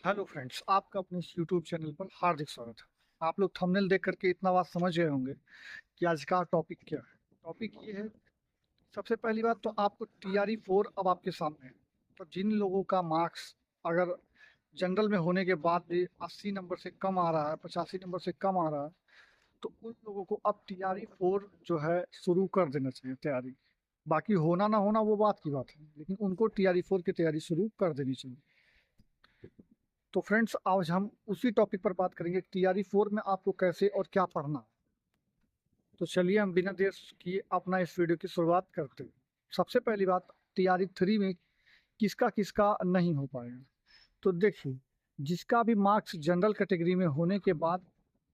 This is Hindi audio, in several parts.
हेलो फ्रेंड्स, आपका अपने इस यूट्यूब चैनल पर हार्दिक स्वागत है। आप लोग थंबनेल देख करके इतना बात समझ गए होंगे कि आज का टॉपिक क्या है। टॉपिक ये है, सबसे पहली बात तो आपको टीआरई 4 अब आपके सामने है। तो जिन लोगों का मार्क्स अगर जनरल में होने के बाद भी 80 नंबर से कम आ रहा है, 85 नंबर से कम आ रहा है, तो उन लोगों को अब टीआरई 4 जो है शुरू कर देना चाहिए तैयारी। बाकी होना ना होना वो बात की बात है, लेकिन उनको टीआरई 4 की तैयारी शुरू कर देनी चाहिए। तो फ्रेंड्स, आज हम उसी टॉपिक पर बात करेंगे, टीआरई 4 में आपको कैसे और क्या पढ़ना है। तो चलिए हम बिना देर किए अपना इस वीडियो की शुरुआत करते हैं। सबसे पहली बात, टीआरई 3 में किसका किसका नहीं हो पाएगा। तो देखिए, जिसका भी मार्क्स जनरल कैटेगरी में होने के बाद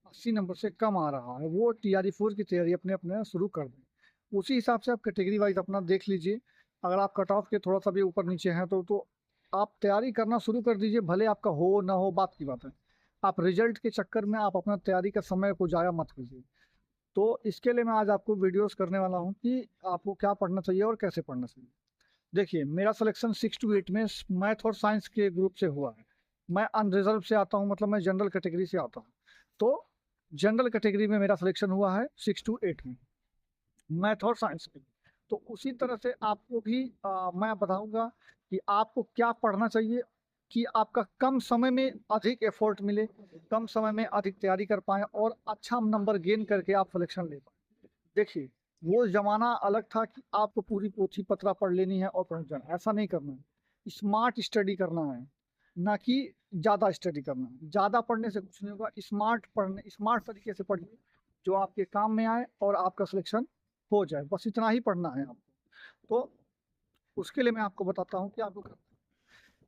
80 नंबर से कम आ रहा है, वो टीआरई 4 की तैयारी अपने अपने शुरू कर दें। उसी हिसाब से आप कैटेगरी वाइज अपना देख लीजिए। अगर आप कट ऑफ के थोड़ा सा भी ऊपर नीचे हैं तो आप तैयारी करना शुरू कर दीजिए, भले आपका हो ना हो बात की बात है। आप रिजल्ट के चक्कर में आप अपना तैयारी का समय को ज़ाया मत कीजिए। तो इसके लिए मैं आज आपको वीडियोस करने वाला हूँ कि आपको क्या पढ़ना चाहिए और कैसे पढ़ना चाहिए। देखिए, मेरा सिलेक्शन 6 to 8 में मैथ और साइंस के ग्रुप से हुआ है। मैं अनरिजर्व से आता हूँ, मतलब मैं जनरल कैटेगरी से आता हूँ। तो जनरल कैटेगरी में मेरा सिलेक्शन हुआ है 6 to 8 में, मैथ और साइंस के। तो उसी तरह से आपको भी मैं बताऊंगा कि आपको क्या पढ़ना चाहिए कि आपका कम समय में अधिक एफर्ट मिले, कम समय में अधिक तैयारी कर पाएँ और अच्छा नंबर गेन करके आप सिलेक्शन ले पाएँ। देखिए, वो ज़माना अलग था कि आपको पूरी पोथी पत्रा पढ़ लेनी है और पढ़ जाना, ऐसा नहीं करना है। स्मार्ट स्टडी करना है, ना कि ज़्यादा स्टडी करना है। ज़्यादा पढ़ने से कुछ नहीं होगा, स्मार्ट तरीके से पढ़िए, जो आपके काम में आए और आपका सिलेक्शन हो जाए। बस इतना ही पढ़ना है आपको। तो उसके लिए मैं आपको बताता हूँ कि आपको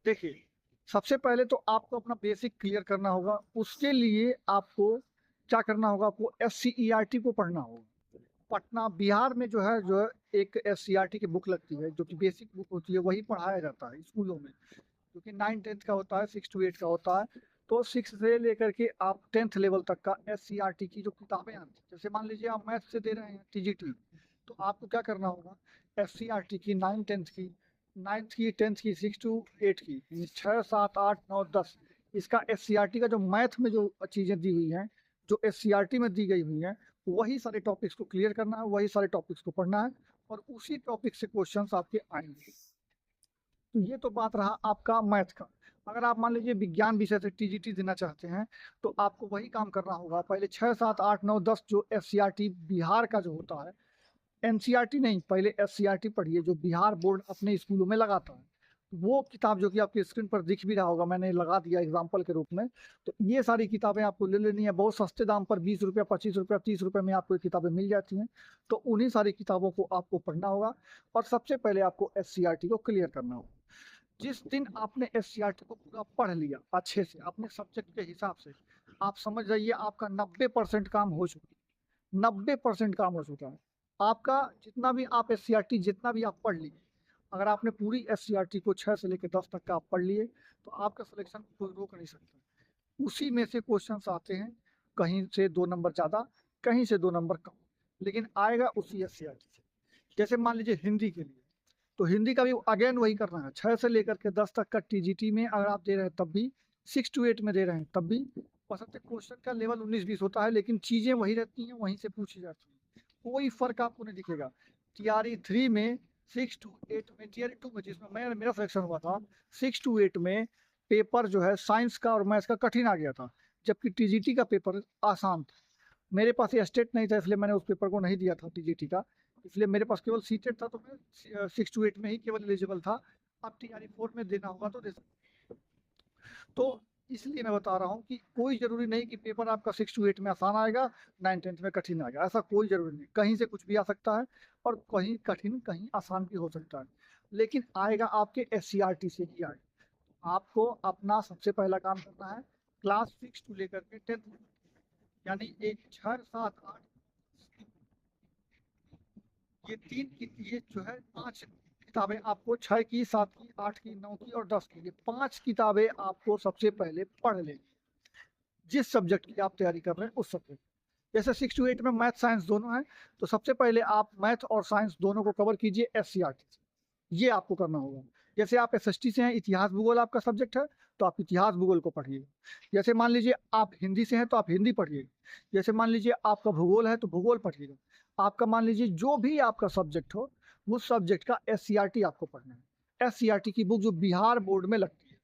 देखिए, सबसे पहले तो आपको अपना बेसिक क्लियर करना होगा। उसके लिए आपको क्या करना होगा, आपको एससीईआरटी को पढ़ना होगा। पटना बिहार में जो है एक एससीईआरटी की बुक लगती है, जो कि बेसिक बुक होती है, वही पढ़ाया जाता है स्कूलों में। क्योंकि 9-10 का होता है, 6 to 8 का होता है। तो 6 से लेकर के आप 10th लेवल तक का एससीईआरटी की जो किताबें आती हैं, जैसे मान लीजिए आप मैथ से दे रहे हैं टीजीटी, तो आपको क्या करना होगा, एससीईआरटी की 9th की 10th की 6 to 8 की, 6 7 8 9 10, इसका एससीईआरटी का जो मैथ में जो चीज़ें दी हुई हैं, जो एससीईआरटी में दी गई हुई हैं, वही सारे टॉपिक्स को क्लियर करना है, वही सारे टॉपिक्स को पढ़ना है और उसी टॉपिक से क्वेश्चंस आपके आएंगे। तो ये तो बात रहा आपका मैथ का। अगर आप मान लीजिए विज्ञान विषय से टीजीटी देना चाहते हैं, तो आपको वही काम करना होगा। पहले 6 7 8 9 10 जो एससीईआरटी बिहार का जो होता है, एनसीईआरटी नहीं, पहले एससीईआरटी पढ़िए, जो बिहार बोर्ड अपने स्कूलों में लगाता है। वो किताब जो कि आपकी स्क्रीन पर दिख भी रहा होगा, मैंने लगा दिया एग्जाम्पल के रूप में। तो ये सारी किताबें आपको ले लेनी है, बहुत सस्ते दाम पर, 20 रुपया, 25 रुपया, 30 रुपये में आपको ये किताबें मिल जाती हैं। तो उन्हीं सारी किताबों को आपको पढ़ना होगा और सबसे पहले आपको एससीईआरटी को क्लियर करना होगा। जिस दिन आपने एससीईआरटी को पूरा पढ़ लिया अच्छे से अपने सब्जेक्ट के हिसाब से, आप समझ जाइए आपका 90% काम हो चुका है। 90% काम हो चुका है आपका। जितना भी आप एससीईआरटी जितना भी आप पढ़ लिए, अगर आपने पूरी एससीईआरटी को 6 से लेकर 10 तक का आप पढ़ लिए, तो आपका सिलेक्शन कोई रोक नहीं सकता। उसी में से क्वेश्चंस आते हैं, कहीं से 2 नंबर ज़्यादा, कहीं से 2 नंबर कम, लेकिन आएगा उसी एससीईआरटी से। जैसे मान लीजिए हिंदी के लिए, तो हिंदी का भी अगेन वही करना है। 6 से लेकर के 10 तक का टीजीटी में अगर आप दे रहे हैं तब भी, 6 to 8 में दे रहे हैं तब भी, बशर्ते क्वेश्चन का लेवल 19-20 होता है, लेकिन चीज़ें वही रहती हैं, वहीं से पूछी जाती हैं। कोई फ़र्क आपको नहीं दिखेगा। टीआरई 3 में, 6 to 8 में, टीआरई 2 में जिसमें मेरा सिलेक्शन हुआ था, 6 to 8 में पेपर जो है साइंस का और मैथ्स का कठिन आ गया था, जबकि टीजीटी का पेपर आसान था। मेरे पास ये स्टेट नहीं था, इसलिए मैंने उस पेपर को नहीं दिया था टीजीटी का। इसलिए मेरे पास केवल सीटेट था, तो मैं 6 to 8 में ही केवल एलिजिबल था। अब टीआरई 4 में देना होगा तो दे सकते। तो इसलिए मैं बता रहा हूँ कि कोई ज़रूरी नहीं कि पेपर आपका 6 to 8 में आसान आएगा, 9-10 में कठिन आएगा, ऐसा कोई ज़रूरी नहीं। कहीं से कुछ भी आ सकता है और कहीं कठिन कहीं आसान भी हो सकता है, लेकिन आएगा आपके एससीईआरटी से ही आएगा। आपको अपना सबसे पहला काम करना है, क्लास 6 to लेकर के 10th, यानी एक 6 7 8, ये जो है 5 किताबें आपको, 6 की, 7 की, 8 की, 9 की और 10 की, ये 5 किताबें आपको सबसे पहले पढ़ लेनी, जिस सब्जेक्ट की आप तैयारी कर रहे हैं उस सब्जेक्ट। जैसे 6 to 8 में मैथ साइंस दोनों है, तो सबसे पहले आप मैथ और साइंस दोनों को कवर कीजिए एससीईआरटी से। ये आपको करना होगा। जैसे आप एसएसटी से हैं, इतिहास भूगोल आपका सब्जेक्ट है, तो आप इतिहास भूगोल को पढ़िएगा। जैसे मान लीजिए आप हिंदी से हैं, तो आप हिंदी पढ़िएगा। जैसे मान लीजिए आपका भूगोल है, तो भूगोल पढ़िएगा। आपका मान लीजिए जो भी आपका सब्जेक्ट हो, उस सब्जेक्ट का एससीईआरटी आपको पढ़ना है। एससीईआरटी की बुक जो बिहार बोर्ड में लगती है,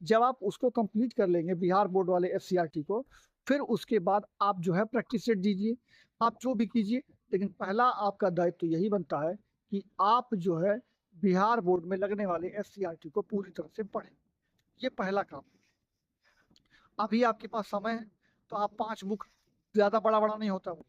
जब आप उसको कंप्लीट कर लेंगे बिहार बोर्ड वाले एससीईआरटी को, फिर उसके बाद आप जो है प्रैक्टिस सेट दीजिए, आप जो भी कीजिए। लेकिन पहला आपका दायित्व तो यही बनता है कि आप जो है बिहार बोर्ड में लगने वाले एससीईआरटी को पूरी तरह से पढ़ें। ये पहला काम। अभी आपके पास समय है, तो आप 5 बुक, ज़्यादा बड़ा-बड़ा नहीं होता वो,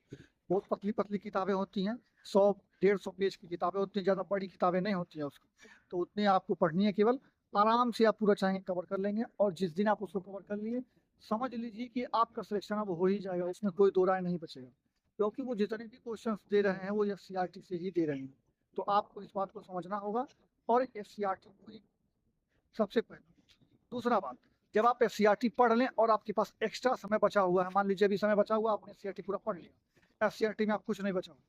बहुत पतली-पतली किताबें होती हैं, 100-150 पेज की किताबें होती हैं, ज़्यादा बड़ी किताबें नहीं होती हैं उसकी। तो उतनी आपको पढ़नी है केवल, आराम से आप पूरा चाहेंगे कवर कर लेंगे, और जिस दिन आप उसको कवर कर लिए, समझ लीजिए कि आपका सिलेक्शन अब हो ही जाएगा, उसमें कोई दो राय नहीं बचेगा। क्योंकि वो जितने भी क्वेश्चंस दे रहे हैं, वो एससीईआरटी से ही दे रहे हैं। तो आपको इस बात को समझना होगा, और एससीईआरटी को ही सबसे पहले। दूसरा बात, जब आप एससीईआरटी पढ़ लें और आपके पास एक्स्ट्रा समय बचा हुआ है, मान लीजिए अभी समय बचा हुआ, आपने एससीईआरटी पूरा पढ़ लिया, एससीईआरटी में आप कुछ नहीं बचा हुआ,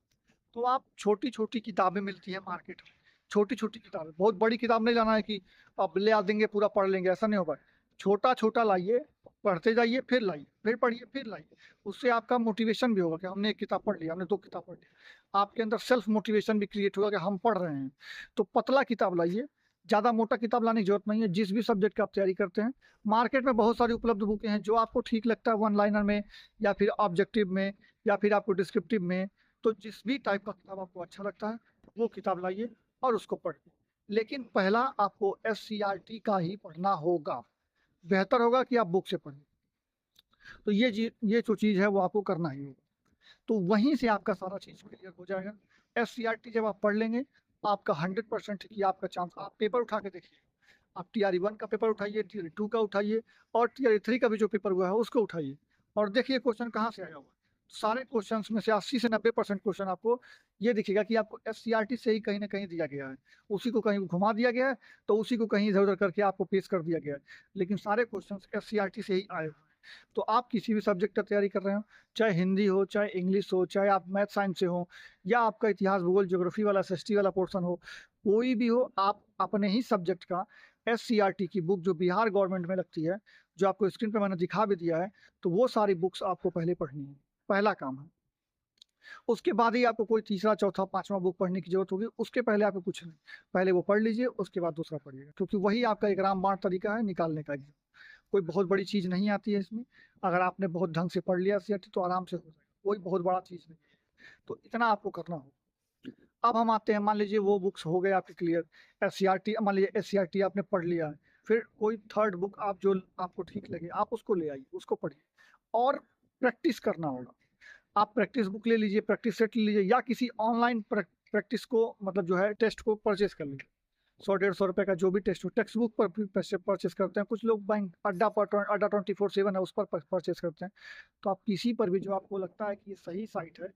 तो आप छोटी-छोटी किताबें मिलती हैं मार्केट में, छोटी-छोटी किताबें, बहुत बड़ी किताब नहीं लाना है कि अब ले आ देंगे पूरा पढ़ लेंगे, ऐसा नहीं होगा। छोटा-छोटा लाइए, पढ़ते जाइए, फिर लाइए, फिर पढ़िए, फिर लाइए। उससे आपका मोटिवेशन भी होगा कि हमने 1 किताब पढ़ लिया, हमने 2 किताब पढ़ लिया। आपके अंदर सेल्फ मोटिवेशन भी क्रिएट होगा कि हम पढ़ रहे हैं। तो पतला किताब लाइए, ज़्यादा मोटा किताब लाने की ज़रूरत नहीं है। जिस भी सब्जेक्ट की आप तैयारी करते हैं, मार्केट में बहुत सारी उपलब्ध बुकें हैं, जो आपको ठीक लगता है वन लाइनर में, या फिर ऑब्जेक्टिव में, या फिर आपको डिस्क्रिप्टिव में। तो जिस भी टाइप का किताब आपको अच्छा लगता है, वो किताब लाइए और उसको पढ़िए। लेकिन पहला आपको एससीईआरटी का ही पढ़ना होगा। बेहतर होगा कि आप बुक से पढ़ें। तो ये जो चीज़ है वो आपको करना ही होगा। तो वहीं से आपका सारा चीज़ क्लियर हो जाएगा। एससीईआरटी जब आप पढ़ लेंगे, आपका 100% कि आपका चांस, आप पेपर उठा के देखिए। आप टीआरई 1 का पेपर उठाइए, टीआरई 2 का उठाइए, और टीआरई 3 का भी जो पेपर हुआ है उसको उठाइए, और देखिए क्वेश्चन कहाँ से आया हुआ है। सारे क्वेश्चंस में से 80 से 90% क्वेश्चन आपको ये दिखेगा कि आपको एससीईआरटी से ही कहीं न कहीं दिया गया है। उसी को कहीं घुमा दिया गया है, तो उसी को कहीं इधर-उधर करके आपको पेश कर दिया गया है। लेकिन सारे क्वेश्चंस एससीईआरटी से ही आए हुए हैं। तो आप किसी भी सब्जेक्ट का तैयारी कर रहे हो, चाहे हिंदी हो, चाहे इंग्लिश हो, चाहे आप मैथ साइंस से हो, या आपका इतिहास, भूगोल, ज्योग्राफी वाला एसएसटी वाला पोर्शन हो, कोई भी हो, आप अपने ही सब्जेक्ट का एससीईआरटी की बुक जो बिहार गवर्नमेंट में लगती है, जो आपको स्क्रीन पे मैंने दिखा भी दिया है, तो वो सारी बुक्स आपको पहले पढ़नी है, पहला काम है। उसके बाद ही आपको कोई तीसरा, चौथा, 5वां बुक पढ़ने की ज़रूरत होगी, उसके पहले आपको कुछ नहीं। पहले वो पढ़ लीजिए, उसके बाद दूसरा पढ़िएगा, क्योंकि वही आपका एक रामबाण तरीका है निकालने का एग्ज़ाम। कोई बहुत बड़ी चीज़ नहीं आती है इसमें। अगर आपने बहुत ढंग से पढ़ लिया एससीईआरटी, तो आराम से हो जाएगा, कोई बहुत बड़ा चीज़ नहीं है। तो इतना आपको करना होगा। अब हम आते हैं, मान लीजिए वो बुक्स हो गए आपके क्लियर, एससीईआरटी, मान लीजिए एससीईआरटी आपने पढ़ लिया है, फिर कोई थर्ड बुक आप जो आपको ठीक लगे, आप उसको ले आइए, उसको पढ़िए, और प्रैक्टिस करना होगा। आप प्रैक्टिस बुक ले लीजिए, प्रैक्टिस सेट ले लीजिए, या किसी ऑनलाइन प्रैक्टिस को, मतलब जो है टेस्ट को परचेज़ कर लीजिए। 100-150 रुपए का जो भी टेस्ट हो, टेक्स्ट बुक पर भी पैसे परचेज़ करते हैं। कुछ लोग बैंक अड्डा पर, अड्डा 24/7 है, उस पर परचेज़ करते हैं। तो आप किसी पर भी जो आपको लगता है कि ये सही साइट है,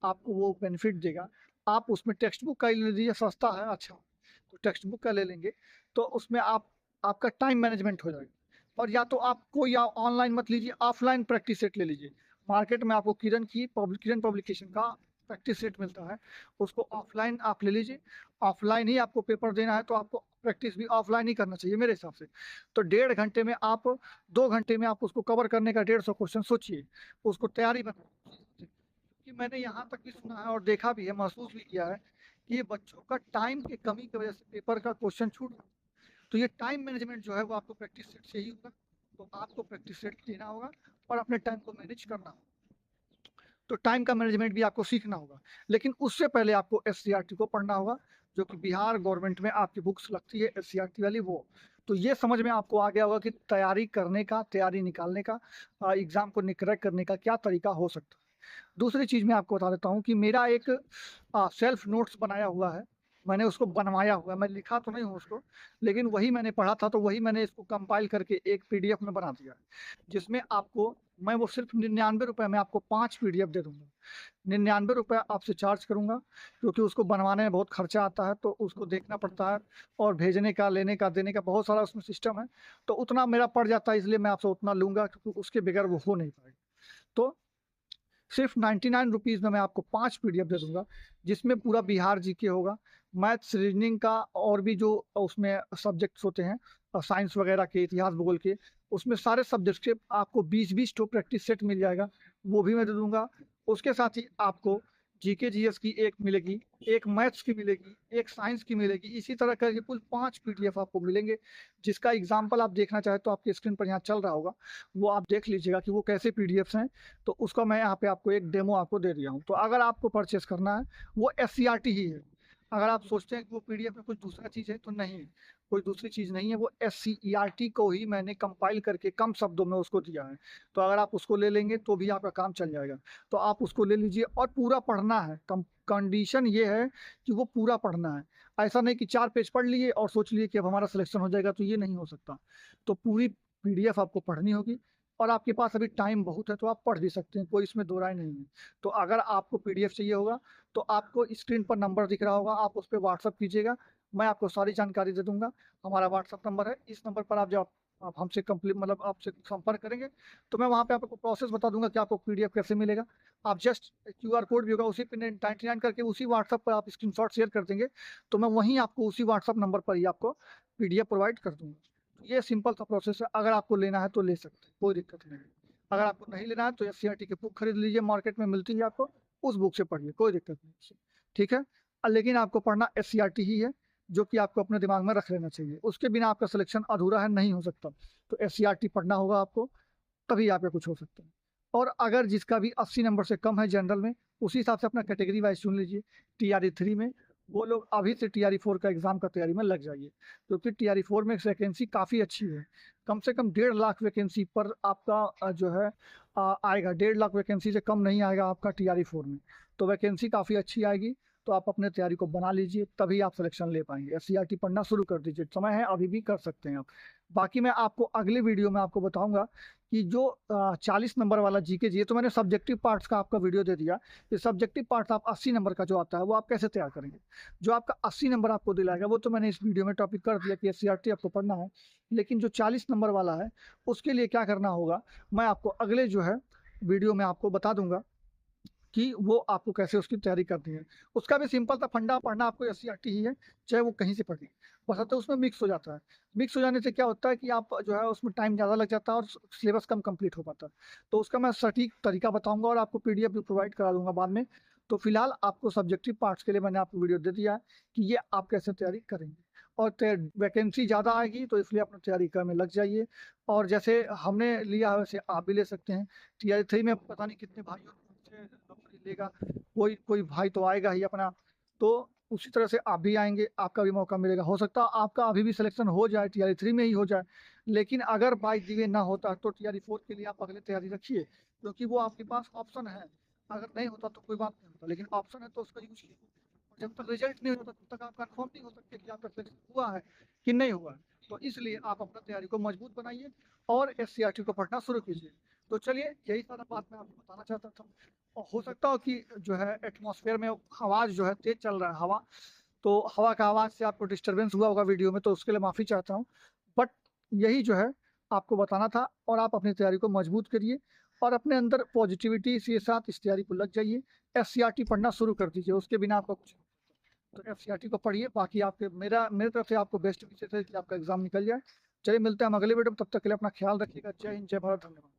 आपको वो बेनिफिट देगा, आप उसमें टेक्स्ट बुक का ही ले लीजिए, सस्ता है, अच्छा। तो टेक्स्ट बुक का ले लेंगे, तो उसमें आपका टाइम मैनेजमेंट हो जाएगा। और या तो आप कोई ऑनलाइन मत लीजिए, ऑफलाइन प्रैक्टिस सेट ले लीजिए। मार्केट में आपको किरण पब्लिकेशन का प्रैक्टिस सेट मिलता है, उसको ऑफलाइन आप ले लीजिए। ऑफलाइन ही आपको पेपर देना है, तो आपको प्रैक्टिस भी ऑफलाइन ही करना चाहिए मेरे हिसाब से। तो 1.5 घंटे में आप, 2 घंटे में आप उसको कवर करने का 150 क्वेश्चन सोचिए, उसको तैयारी बनाइए। कि मैंने यहाँ तक भी सुना है और देखा भी है, महसूस भी किया है कि ये बच्चों का टाइम की कमी की वजह से पेपर का क्वेश्चन छूट रहा है। तो ये टाइम मैनेजमेंट जो है वो आपको प्रैक्टिस सेट से ही होगा। तो आपको प्रैक्टिस सेट लेना होगा और अपने टाइम को मैनेज करना होगा। तो टाइम का मैनेजमेंट भी आपको सीखना होगा। लेकिन उससे पहले आपको एससीईआरटी को पढ़ना होगा, जो कि बिहार गवर्नमेंट में आपकी बुक्स लगती है एससीईआरटी वाली वो। तो ये समझ में आपको आ गया होगा कि तैयारी करने का, तैयारी निकालने का, एग्ज़ाम को क्रैक करने का क्या तरीका हो सकता है। दूसरी चीज़ मैं आपको बता देता हूँ कि मेरा एक सेल्फ नोट्स बनाया हुआ है। मैंने उसको बनवाया हुआ है, मैं लिखा तो नहीं हूँ उसको, लेकिन वही मैंने पढ़ा था, तो वही मैंने इसको कंपाइल करके एक पीडीएफ में बना दिया है, जिसमें आपको, मैं वो सिर्फ 99 रुपए में आपको 5 पीडीएफ दे दूँगा। 99 रुपए आपसे चार्ज करूँगा, क्योंकि उसको बनवाने में बहुत खर्चा आता है, तो उसको देखना पड़ता है, और भेजने का, लेने का, देने का बहुत सारा उसमें सिस्टम है। तो उतना मेरा पड़ जाता है, इसलिए मैं आपसे उतना लूँगा, क्योंकि उसके बगैर वो हो नहीं पाएगा। तो सिर्फ 99 रुपीज़ में मैं आपको 5 पीडीएफ दे दूंगा, जिसमें पूरा बिहार जीके होगा, मैथ्स, रीजनिंग का और भी जो उसमें सब्जेक्ट्स होते हैं, साइंस वगैरह के, इतिहास भूगोल के, उसमें सारे सब्जेक्ट्स के आपको 20-20 तो प्रैक्टिस सेट मिल जाएगा, वो भी मैं दे दूंगा। उसके साथ ही आपको जीके जीएस की एक मिलेगी, एक मैथ्स की मिलेगी, एक साइंस की मिलेगी, इसी तरह करके कुल 5 पीडीएफ आपको मिलेंगे, जिसका एग्जाम्पल आप देखना चाहे तो आपकी स्क्रीन पर यहाँ चल रहा होगा, वो आप देख लीजिएगा कि वो कैसे पीडीएफ्स हैं। तो उसका मैं यहाँ पे आपको एक डेमो आपको दे दिया हूँ। तो अगर आपको परचेस करना है, वो एससीईआरटी ही है। अगर आप सोचते हैं कि वो पीडीएफ में कुछ दूसरा चीज़ है, तो नहीं, कोई दूसरी चीज़ नहीं है, वो एससीईआरटी को ही मैंने कंपाइल करके कम शब्दों में उसको दिया है। तो अगर आप उसको ले लेंगे तो भी आपका काम चल जाएगा। तो आप उसको ले लीजिए और पूरा पढ़ना है। कंडीशन ये है कि वो पूरा पढ़ना है। ऐसा नहीं कि 4 पेज पढ़ लिए और सोच लिए कि अब हमारा सिलेक्शन हो जाएगा, तो ये नहीं हो सकता। तो पूरी पीडीएफ आपको पढ़नी होगी, और आपके पास अभी टाइम बहुत है तो आप पढ़ भी सकते हैं, कोई इसमें दो राय नहीं है। तो अगर आपको पीडीएफ चाहिए होगा तो आपको स्क्रीन पर नंबर दिख रहा होगा, आप उस पर व्हाट्सअप कीजिएगा, मैं आपको सारी जानकारी दे दूंगा। हमारा व्हाट्सअप नंबर है, इस नंबर पर आप जब आप हमसे कंप्लीट मतलब आपसे संपर्क करेंगे, तो मैं वहाँ पे आपको प्रोसेस बता दूंगा कि आपको पीडीएफ कैसे मिलेगा। आप जस्ट क्यूआर कोड भी होगा उसी पे 99 करके उसी व्हाट्सअप पर आप स्क्रीनशॉट शेयर कर देंगे, तो मैं वहीं आपको उसी व्हाट्सअप नंबर पर ही आपको पीडीएफ प्रोवाइड कर दूंगा। ये सिंपल सा प्रोसेस है, अगर आपको लेना है तो ले सकते हैं, कोई दिक्कत नहीं है। अगर आपको नहीं लेना है तो एससीईआरटी की बुक खरीद लीजिए, मार्केट में मिलती है आपको, उस बुक से पढ़िए, कोई दिक्कत नहीं। ठीक है, लेकिन आपको पढ़ना एससीईआरटी ही है, जो कि आपको अपने दिमाग में रख लेना चाहिए। उसके बिना आपका सिलेक्शन अधूरा है, नहीं हो सकता। तो एससीईआरटी पढ़ना होगा आपको, तभी आपका कुछ हो सकता है। और अगर जिसका भी 80 नंबर से कम है जनरल में, उसी हिसाब से अपना कैटेगरी वाइज चुन लीजिए। टीआरई 3 में वो लोग अभी से टीआरई 4 का एग्जाम का तैयारी में लग जाइए, क्योंकि टीआरई 4 में वैकेंसी काफ़ी अच्छी है। कम से कम 1.5 लाख वैकेंसी पर आपका जो है आएगा। 1.5 लाख वैकेंसी से कम नहीं आएगा आपका टीआरई 4 में, तो वैकेंसी काफ़ी अच्छी आएगी। तो आप अपने तैयारी को बना लीजिए, तभी आप सिलेक्शन ले पाएंगे। एससीईआरटी पढ़ना शुरू कर दीजिए, समय है, अभी भी कर सकते हैं आप। बाकी मैं आपको अगले वीडियो में आपको बताऊंगा कि जो 40 नंबर वाला जीके जी, तो मैंने सब्जेक्टिव पार्ट्स का आपका वीडियो दे दिया। ये सब्जेक्टिव पार्ट्स आप 80 नंबर का जो आता है वो आप कैसे तैयार करेंगे। जो आपका 80 नंबर आपको दिलाएगा वो तो मैंने इस वीडियो में टॉपिक कर दिया कि एससीईआरटी आपको पढ़ना है, लेकिन जो 40 नंबर वाला है उसके लिए क्या करना होगा, मैं आपको अगले जो है वीडियो में आपको बता दूंगा कि वो आपको कैसे उसकी तैयारी करनी है। उसका भी सिंपल सा फंडा पढ़ना आपको एससीईआरटी ही है, चाहे वो कहीं से पढ़िए, बशर्ते उसमें मिक्स हो जाता है। मिक्स हो जाने से क्या होता है कि आप जो है उसमें टाइम ज़्यादा लग जाता है और सिलेबस कम कंप्लीट हो पाता है। तो उसका मैं सटीक तरीका बताऊंगा और आपको पीडीएफ भी प्रोवाइड करा दूंगा बाद में। तो फिलहाल आपको सब्जेक्टिव पार्ट्स के लिए मैंने आपको वीडियो दे दिया है कि ये आप कैसे तैयारी करेंगे। और वैकेंसी ज़्यादा आएगी तो इसलिए अपना तैयारी करने लग जाइए। और जैसे हमने लिया है वैसे आप भी ले सकते हैं। टीआरई 3 में पता नहीं कितने भाइयों से नौकरी लेगा, कोई कोई भाई तो आएगा ही अपना। तो उसी तरह से आप भी आएंगे, आपका भी मौका मिलेगा। हो सकता है आपका अभी भी सिलेक्शन हो जाए, टीआरई 3 में ही हो जाए, लेकिन अगर बाई दी वे ना होता तो टीआरई 4 के लिए आप अगले तैयारी रखिए, क्योंकि वो आपके पास ऑप्शन है। अगर नहीं होता तो कोई बात नहीं होता, लेकिन ऑप्शन है तो उसका यूज कीजिए। जब तक रिजल्ट नहीं होता तब तक आप कंफर्म नहीं हो सकते कि आपका सिलेक्शन हुआ है कि नहीं हुआ है। तो इसलिए आप अपना तैयारी को मजबूत बनाइए और एससीईआरटी को पढ़ना शुरू कीजिए। तो चलिए, यही सारा बात मैं आपको बताना चाहता था। और हो सकता हो कि जो है एटमॉस्फेयर में आवाज़ जो है तेज चल रहा है, हवा, तो हवा का आवाज़ से आपको डिस्टरबेंस हुआ होगा वीडियो में, तो उसके लिए माफ़ी चाहता हूँ। बट यही जो है आपको बताना था, और आप अपनी तैयारी को मजबूत करिए और अपने अंदर पॉजिटिविटी के साथ इस तैयारी को लग जाइए। एससीईआरटी पढ़ना शुरू कर दीजिए, उसके बिना आपका कुछ। तो एफसीईआरटी को पढ़िए, बाकी आपके मेरे तरफ से आपको बेस्ट विशेष है कि आपका एग्जाम निकल जाए। चलिए, मिलते हैं हम अगले वीडियो में, तब तक के लिए अपना ख्याल रखिएगा। जय हिंद, जय भारत, धन्यवाद।